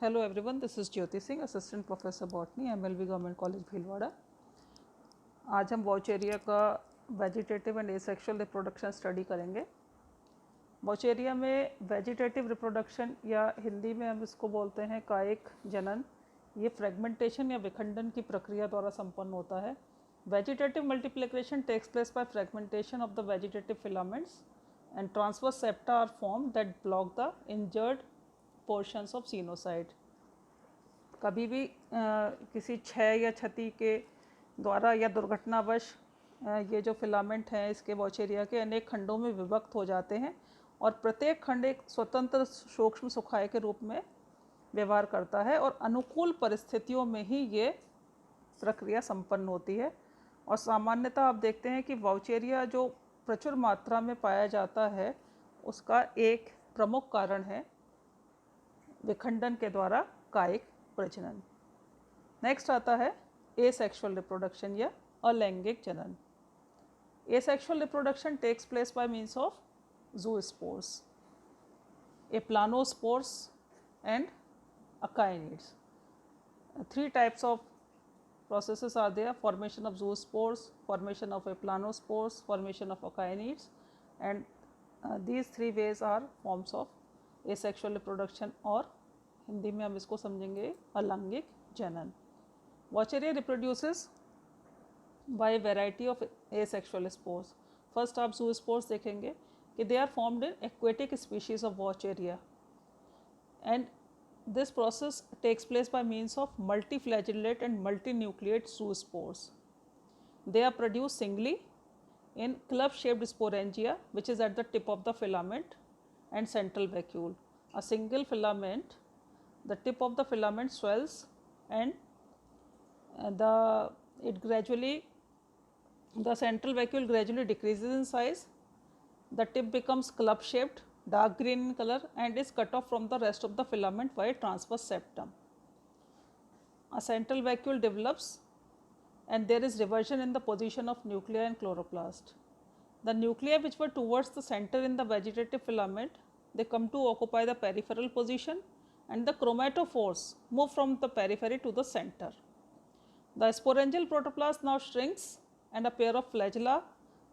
Hello everyone, this is Jyoti Singh, Assistant Professor Botany, MLB Government College Bhilwara. आज हम वॉचेरिया का vegetative and asexual reproduction study करेंगे। वॉचेरिया में vegetative reproduction या हिंदी में हम इसको बोलते हैं कायिक जनन, ये फ्रेगमेंटेशन या विखंडन की प्रक्रिया द्वारा संपन्न होता है। Vegetative multiplication takes place by fragmentation of the vegetative filaments and transverse septa are formed that block the injured portions of coenocyte. कभी भी किसी क्षय या क्षति के द्वारा या दुर्घटनावश ये जो फिलामेंट हैं इसके वॉचेरिया के अनेक खंडों में विभक्त हो जाते हैं और प्रत्येक खंड एक स्वतंत्र सूक्ष्म सुखाय के रूप में व्यवहार करता है और अनुकूल परिस्थितियों में ही ये प्रक्रिया संपन्न होती है। और सामान्यतः आप देखते हैं कि वॉचेरिया जो प्रचुर मात्रा में पाया जाता है उसका एक प्रमुख कारण है विखंडन के द्वारा कायिक प्रजनन। नेक्स्ट आता है एसेक्सुअल रिप्रोडक्शन या अलैंगिक जनन। Asexual reproduction takes place by means of zoospores, aplanospores and achaenids. Three types of processes are there: formation of zoospores, formation of aplanospores, formation of achaenids, and these three ways are forms of asexual reproduction, और हिंदी में हम इसको समझेंगे अलैंगिक जनन। वॉचेरिया reproduces by variety of asexual spores. First आप zoospores देखेंगे कि they are formed in aquatic species of Vaucheria, and this process takes place by means of multiflagellate and multinucleate zoospores. They are produced singly in club-shaped sporangia, which is at the tip of the filament and central vacuole. A single filament, the tip of the filament swells and the central vacuole gradually decreases in size. The tip becomes club shaped, dark green in color, and is cut off from the rest of the filament by transverse septum. A central vacuole develops and there is reversion in the position of nuclei and chloroplast. The nuclei which were towards the center in the vegetative filament, they come to occupy the peripheral position, and the chromatophores move from the periphery to the center. The sporangial protoplast now shrinks and a pair of flagella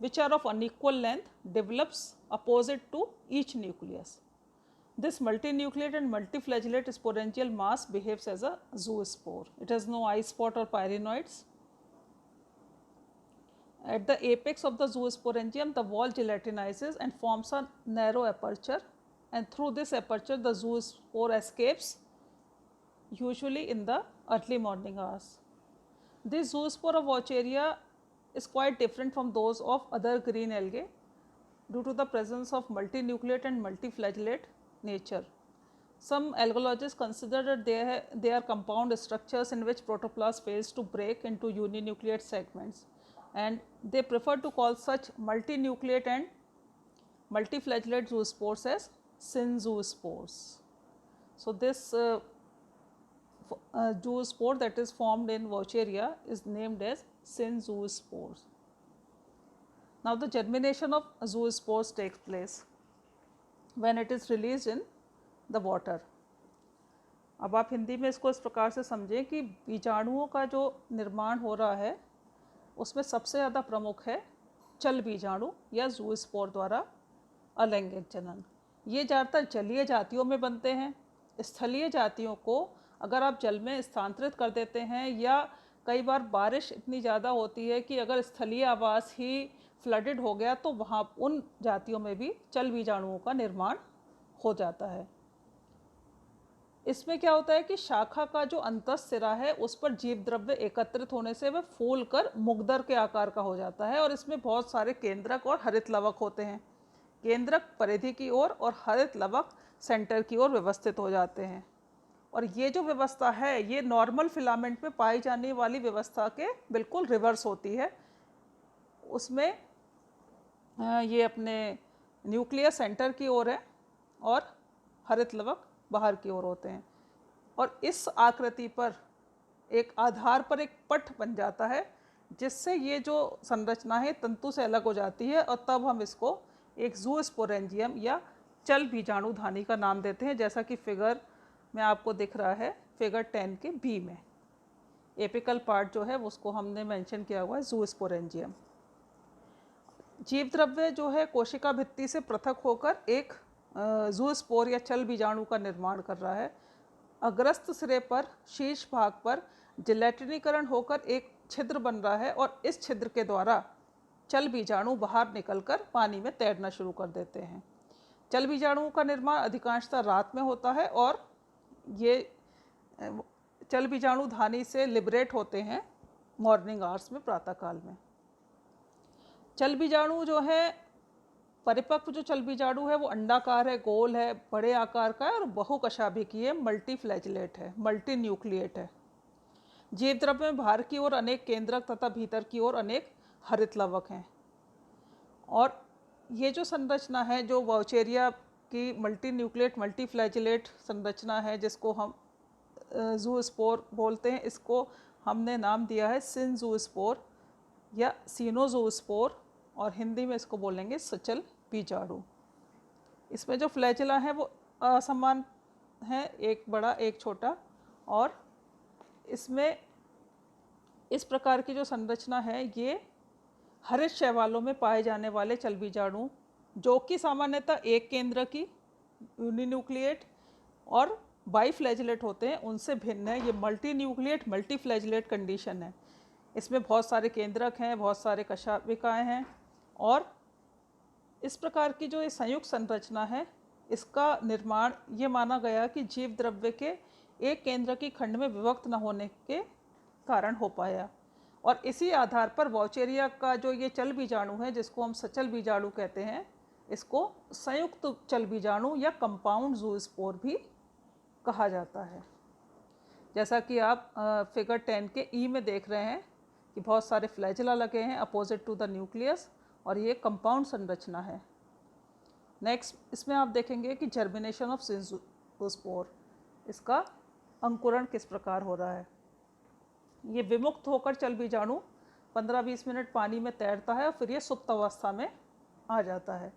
which are of unequal length develops opposite to each nucleus. This multinucleate and multiflagellate sporangial mass behaves as a zoospore. It has no eye spot or pyrenoids. At the apex of the zoosporangium, the wall gelatinizes and forms a narrow aperture, and through this aperture the zoospore escapes, usually in the early morning hours. This zoospore of Vaucheria is quite different from those of other green algae due to the presence of multinucleate and multiflagellate nature. Some algologists consider that they are compound structures in which protoplast fails to break into uninucleate segments, and they prefer to call such multinucleate and multiflagellate zoospores as synzoospores. So this zoospore that is formed in Vaucheria is named as synzoospores. Now the germination of zoospores takes place when it is released in the water. अब आप हिंदी में इसको इस प्रकार से समझें कि बीजाणुओं का जो निर्माण हो रहा है उसमें सबसे ज़्यादा प्रमुख है चल बीजाणु या जूस्पोर द्वारा अलैंगिक जनन। ये ज़्यादातर जलीय जातियों में बनते हैं। स्थलीय जातियों को अगर आप जल में स्थानांतरित कर देते हैं या कई बार बारिश इतनी ज़्यादा होती है कि अगर स्थलीय आवास ही फ्लडेड हो गया तो वहाँ उन जातियों में भी चल बीजाणुओं का निर्माण हो जाता है। इसमें क्या होता है कि शाखा का जो अंतस्थ सिरा है उस पर जीव द्रव्य एकत्रित होने से वह फूल कर मुग्दर के आकार का हो जाता है और इसमें बहुत सारे केंद्रक और हरित लवक होते हैं। केंद्रक परिधि की ओर और हरित लवक सेंटर की ओर व्यवस्थित हो जाते हैं, और ये जो व्यवस्था है ये नॉर्मल फिलामेंट में पाई जाने वाली व्यवस्था के बिल्कुल रिवर्स होती है। उसमें ये अपने न्यूक्लियस सेंटर की ओर है और हरित लवक बाहर की ओर होते हैं, और इस आकृति पर एक आधार पर एक पट बन जाता है जिससे ये जो संरचना है तंतु से अलग हो जाती है, और तब हम इसको एक जूस्पोरेंजियम या चल बीजाणुधानी का नाम देते हैं, जैसा कि फिगर में आपको दिख रहा है फिगर 10 के बी में। एपिकल पार्ट जो है उसको हमने मेंशन किया हुआ है ज़ूस्पोरेंजियम। जीव द्रव्य जो है कोशिका भित्ति से पृथक होकर एक ज़ूस्पोर या चल बीजाणु का निर्माण कर रहा है। अग्रस्त सिरे पर शीर्ष भाग पर जिलेटिनीकरण होकर एक छिद्र बन रहा है और इस छिद्र के द्वारा चल बीजाणु बाहर निकलकर पानी में तैरना शुरू कर देते हैं। चल बीजाणुओं का निर्माण अधिकांशतः रात में होता है और ये चल बीजाणु धानी से लिबरेट होते हैं मॉर्निंग आवर्स में, प्रातःकाल में। चल बीजाणु जो है परिपक्व जो चल बीजाणु है वो अंडाकार है, गोल है, बड़े आकार का है और बहुकशाभिकीय मल्टीफ्लैजिलेट है, मल्टी न्यूक्लिएट है। जीव द्रव्य में बाहर की ओर अनेक केंद्रक तथा भीतर की ओर अनेक हरित लवक हैं। और ये जो संरचना है जो वाउचेरिया की मल्टी न्यूक्लिएट मल्टीफ्लैजिलेट संरचना है जिसको हम ज़ूस्पोर बोलते हैं, इसको हमने नाम दिया है सिनज़ूस्पोर या सिनोज़ूस्पोर और हिंदी में इसको बोलेंगे सचल बीजाणु। इसमें जो फ्लैजिला है वो असमान है, एक बड़ा एक छोटा, और इसमें इस प्रकार की जो संरचना है ये हरित शैवालों में पाए जाने वाले चल बीजाणु जो कि सामान्यतः एक केंद्र की यूनिन्यूक्लिएट और बाईफ्लैजिलेट होते हैं उनसे भिन्न है। ये मल्टी न्यूक्लिएट मल्टीफ्लैजिलेट कंडीशन है। इसमें बहुत सारे केंद्रक हैं, बहुत सारे कशाभिकाएँ हैं और इस प्रकार की जो ये संयुक्त संरचना है इसका निर्माण ये माना गया कि जीव द्रव्य के एक केंद्र की खंड में विभक्त न होने के कारण हो पाया। और इसी आधार पर वाउचेरिया का जो ये चल बीजाणु है जिसको हम सचल बीजाणु कहते हैं, इसको संयुक्त चल बीजाणु या कंपाउंड ज़ूस्पोर भी कहा जाता है। जैसा कि आप फिगर 10 के ई में देख रहे हैं कि बहुत सारे फ्लैजिला लगे हैं अपोजिट टू द न्यूक्लियस और ये कंपाउंड संरचना है। नेक्स्ट इसमें आप देखेंगे कि जर्मिनेशन ऑफ सिनज़ूस्पोर, इसका अंकुरण किस प्रकार हो रहा है। ये विमुक्त होकर चल बीजाणु 15-20 मिनट पानी में तैरता है और फिर ये सुप्त अवस्था में आ जाता है।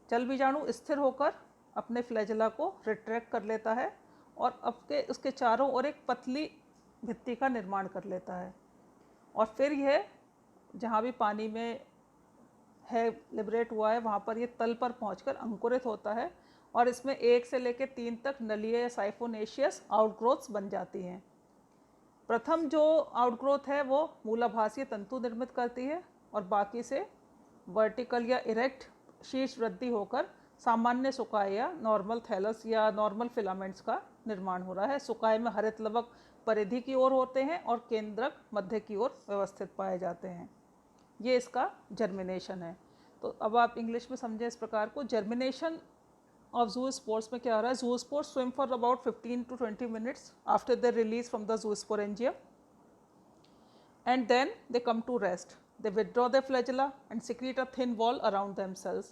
चल बीजाणु स्थिर होकर अपने फ्लैजिला को रिट्रैक्ट कर लेता है और उसके चारों ओर एक पतली भित्ति का निर्माण कर लेता है और फिर यह जहाँ भी पानी में है लिबरेट हुआ है वहाँ पर ये तल पर पहुँचकर अंकुरित होता है और इसमें 1 से लेकर 3 तक नलीय या साइफोनेशियस आउटग्रोथ्स बन जाती हैं। प्रथम जो आउटग्रोथ है वो मूलाभासीय तंतु निर्मित करती है और बाकी से वर्टिकल या इरेक्ट शीर्ष वृद्धि होकर सामान्य सुकाय या नॉर्मल थैलस या नॉर्मल फिलामेंट्स का निर्माण हो रहा है। सुकाय में हरित लवक परिधि की ओर होते हैं और केंद्रक मध्य की ओर व्यवस्थित पाए जाते हैं। ये इसका जर्मिनेशन है। तो अब आप इंग्लिश में समझें इस प्रकार को। जर्मिनेशन ऑफ ज़ूस्पोर्स में क्या हो रहा है, zoospores swim for about 15 to 20 minutes after the release from the zoosporangium and then they come to rest. They withdraw their flagella and secrete a thin wall around themselves.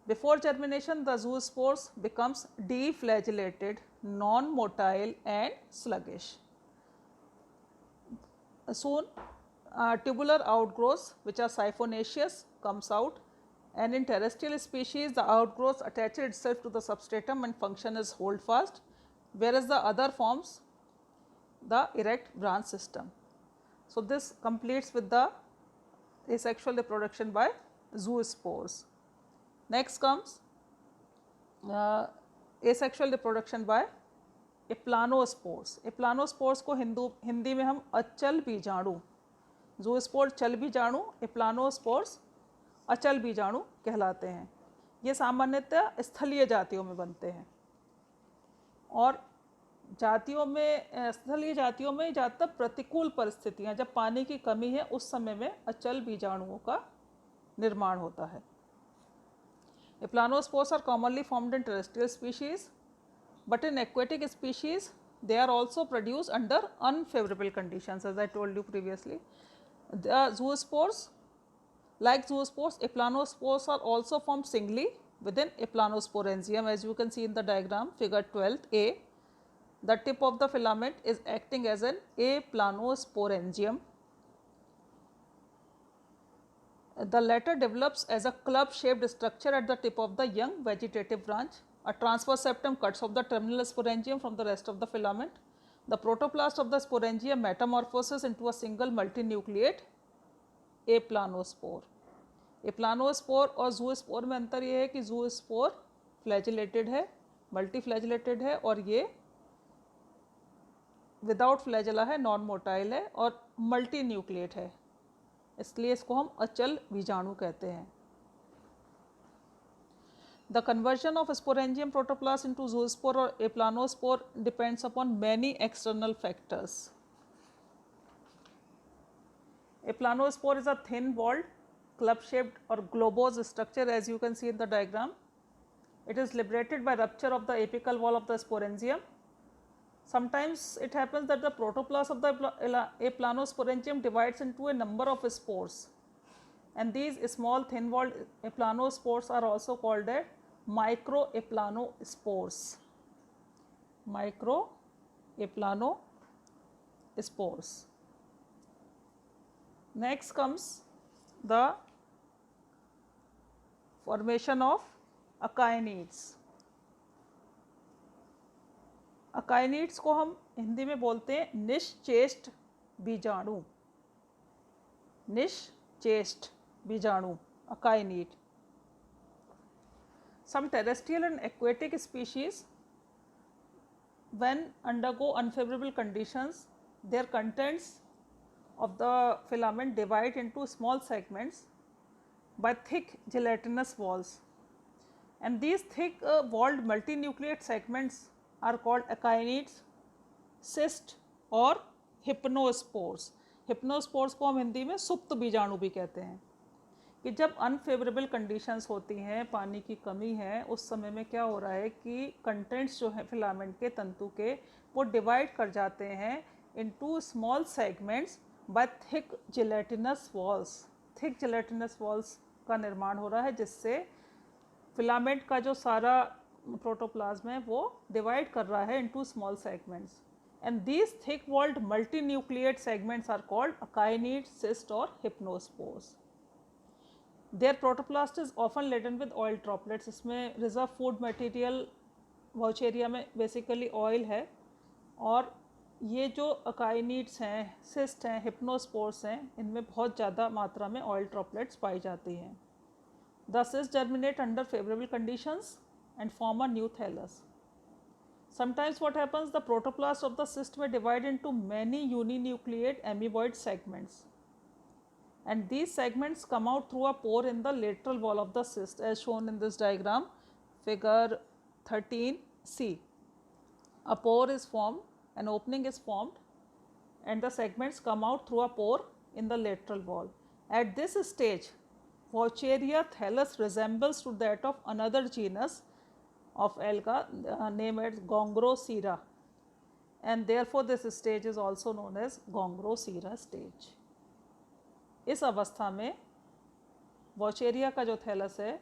Before germination, the zoospores becomes deflagellated, non-motile and sluggish. Soon, tubular outgrowths which are siphonaceous comes out, and in terrestrial species, the outgrowth attaches itself to the substratum and function as hold fast, whereas the other forms the erect branch system. So this completes with the asexual reproduction by zoospores. Next comes asexual reproduction by एप्लानोस्पोर्स। एप्लानोस्पोर्स को हिंदी में हम अचल बीजाणु, ज़ूस्पोर चल बीजाणु, एप्लानोस्पोर्स अचल बीजाणु कहलाते हैं। ये सामान्यतः स्थलीय जातियों में बनते हैं और जातियों में स्थलीय जातियों में ज़्यादातर प्रतिकूल परिस्थितियाँ, जब पानी की कमी है उस समय में अचल बीजाणुओं का निर्माण होता है। Aplanospores are commonly formed in terrestrial species but in aquatic species they are also produce under unfavourable conditions as I told you previously. The zoospores, like zoospores, eplanospores are also formed singly within eplanosporangium, as you can see in the diagram figure 12a. The tip of the filament is acting as an eplanosporangium. The latter develops as a club shaped structure at the tip of the young vegetative branch. A transverse septum cuts off the terminal sporangium from the rest of the filament. The protoplast of the sporangium metamorphoses into a single multinucleate aplanospore. एप्लानोस्पोर और zoospore में अंतर ये है कि zoospore flagellated है, मल्टीफ्लैजिलेटेड है, और ये विदाउट फ्लैजिला है, नॉन मोटाइल है और मल्टी न्यूक्लिएट है, इसलिए इसको हम अचल बीजाणु कहते हैं. The conversion of sporangium protoplast into zoospore or aplanospore depends upon many external factors. Aplanospore is a thin-walled, club-shaped or globose structure, as you can see in the diagram. It is liberated by rupture of the apical wall of the sporangium. Sometimes it happens that the protoplast of the aplanosporangium divides into a number of spores, and these small thin-walled aplanospores are also called as microaplanospores. Microaplanospores. Next comes the formation of अकाइनिड्स. अकाइनिड्स को हम हिंदी में बोलते हैं निश्चेष्ट बीजाणु. निश्चेष्ट बीजाणु, अकाइनिड. Some terrestrial and aquatic species, when undergo unfavorable conditions, their contents of the filament divide into small segments by thick gelatinous walls, and these thick walled multinucleate segments are called achainids, cysts और hypnospores. hypnospores को हम हिंदी में सुप्त बीजाणु भी कहते हैं. कि जब अनफेवरेबल कंडीशंस होती हैं, पानी की कमी है, उस समय में क्या हो रहा है कि कंटेंट्स जो है फिलामेंट के, तंतु के, वो डिवाइड कर जाते हैं into small segments by thick gelatinous walls. Thick gelatinous walls का निर्माण हो रहा है, जिससे फिलामेंट का जो सारा प्रोटोप्लाज्म है वो डिवाइड कर रहा है into small segments, and these thick walled multinucleate segments are called akinetes, cyst और hypnospores. Their protoplast is often laden with oil droplets. इसमें रिजर्व फूड मटेरियल वॉचेरिया में बेसिकली ऑयल है, और ये जो अकाइनिड्स हैं, सिस्ट हैं, हिप्नोस्पोर्स हैं, इनमें बहुत ज़्यादा मात्रा में ऑयल ड्रॉपलेट्स पाई जाती हैं. The cysts germinate under favorable conditions and form a new thallus. Sometimes what happens, the protoplast of the cyst may divide into many uninucleate amoeboid segments, and these segments come out through a pore in the lateral wall of the cyst, as shown in this diagram, figure 13C. A pore is formed, an opening is formed, and the segments come out through a pore in the lateral wall. At this stage, Vaucheria thallus resembles to that of another genus of alga named as Gongrosera, and therefore this stage is also known as Gongrosera stage. इस अवस्था में वॉचेरिया का जो thallus है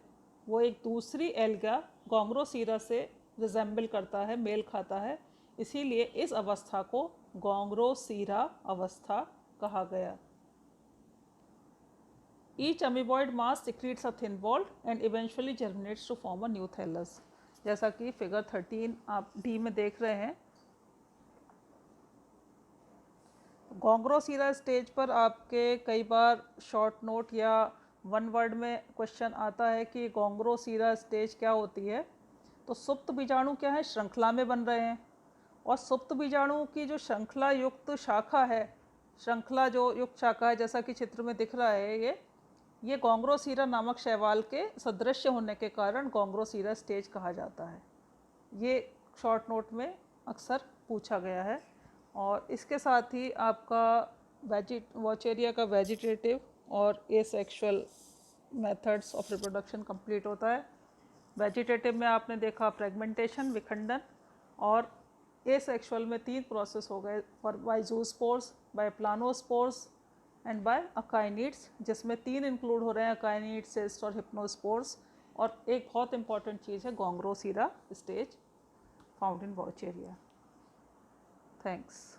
वो एक दूसरी alga गोंग्रोसीरा से रिजेंबल करता है, मेल खाता है, इसीलिए इस अवस्था को गोंग्रोसीरा अवस्था कहा गया. Each amoeboid mass secretes a thin wall and eventually germinates to form a new thallus. जैसा कि फिगर 13 आप डी में देख रहे हैं. गोंग्रोसीरा स्टेज पर आपके कई बार शॉर्ट नोट या वन वर्ड में क्वेश्चन आता है कि गोंग्रोसीरा स्टेज क्या होती है. तो सुप्त बीजाणु क्या है, श्रृंखला में बन रहे हैं, और सुप्त बीजाणु की जो श्रृंखला युक्त शाखा है, श्रृंखला जो युक्त शाखा है, जैसा कि चित्र में दिख रहा है, ये गोंग्रोसीरा नामक शैवाल के सदृश्य होने के कारण गोंग्रोसीरा स्टेज कहा जाता है. ये शॉर्ट नोट में अक्सर पूछा गया है. और इसके साथ ही आपका वॉचेरिया का वेजिटेटिव और asexual methods of reproduction complete होता है. वेजिटेटिव में आपने देखा फ्रेगमेंटेशन, विखंडन, और एसेक्सुअल में 3 प्रोसेस हो गए, for by zoospores, by planospores and by akinetes, जिसमें 3 इंक्लूड हो रहे हैं, अकाइनिड्स, सिस्ट और हिप्नोस्पोर्स. और एक बहुत इंपॉर्टेंट चीज़ है गोंग्रोसीरा स्टेज फाउंड इन वॉचेरिया. थैंक्स.